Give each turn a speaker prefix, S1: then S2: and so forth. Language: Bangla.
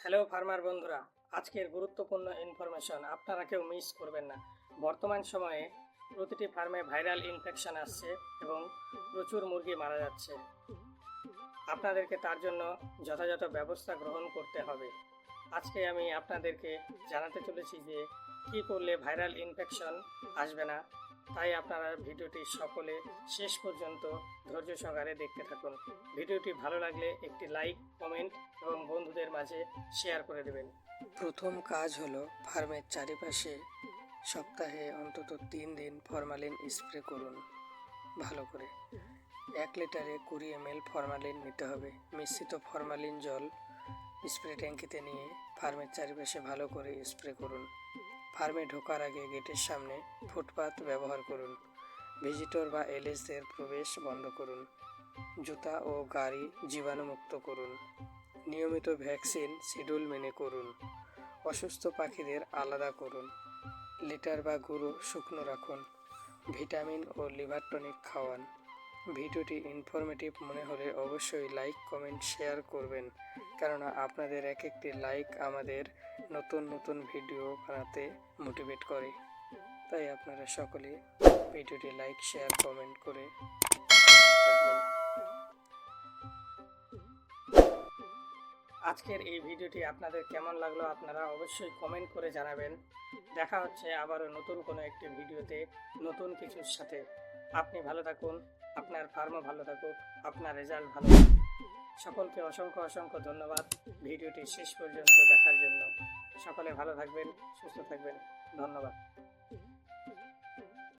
S1: হ্যালো ফার্মার বন্ধুরা, আজকের গুরুত্বপূর্ণ ইনফরমেশন আপনারা কেউ মিস করবেন না। বর্তমান সময়ে প্রতিটি ফার্মে ভাইরাল ইনফেকশন আসছে এবং প্রচুর মুরগি মারা যাচ্ছে। আপনাদেরকে তার জন্য যথাযথ ব্যবস্থা গ্রহণ করতে হবে। আজকে আমি আপনাদেরকে জানাতে চলেছি যে কী করলে ভাইরাল ইনফেকশন আসবে না। তাই আপনারা ভিডিওটি সকলে শেষ পর্যন্ত ধৈর্য সহকারে দেখতে থাকুন। ভিডিওটি ভালো লাগলে একটি লাইক, কমেন্ট এবং বন্ধুদের মাঝে শেয়ার করে দেবেন। প্রথম কাজ হলো ফার্মের চারিপাশে সপ্তাহে অন্তত 3 দিন ফরমালিন স্প্রে করুন। ভালো করে 1 লিটারে 20 ml ফরমালিন নিতে হবে। মিশ্রিত ফরমালিন জল স্প্রে ট্যাঙ্কিতে নিয়ে ফার্মের চারিপাশে ভালো করে স্প্রে করুন। ফার্মে ঢোকার আগে গেটের সামনে ফুটপাত ব্যবহার করুন। ভিজিটর বা এলিসদের প্রবেশ বন্ধ করুন। জুতা ও গাড়ি জীবাণুমুক্ত করুন। নিয়মিত ভ্যাকসিন শিডিউল মেনে করুন। অসুস্থ পাখিদের আলাদা করুন। লিটার বা গুঁড়ো শুকনো রাখুন। ভিটামিন ও লিভার টনিক খাওয়ান। ভিডিওটি ইনফরমেটিভ মনে হলে অবশ্যই লাইক, কমেন্ট, শেয়ার করবেন, কেননা আপনাদের এক একটি লাইক আমাদের নতুন নতুন ভিডিও বানাতে মোটিভেট করে। তাই আপনারা সকলে ভিডিওটি লাইক, শেয়ার, কমেন্ট করে রাখবেন। আজকের এই ভিডিওটি আপনাদের কেমন লাগলো আপনারা অবশ্যই কমেন্ট করে জানাবেন। দেখা হচ্ছে আবারও নতুন কোনো একটি ভিডিওতে নতুন কিছুর সাথে। আপনি ভালো থাকুন, আপনার ফার্মও ভালো থাকুক, আপনার রেজাল্ট ভালো হোক। সকলকে অসংখ্য অসংখ্য ধন্যবাদ ভিডিওটি শেষ পর্যন্ত দেখার জন্য। সকলে ভালো থাকবেন, সুস্থ থাকবেন। ধন্যবাদ।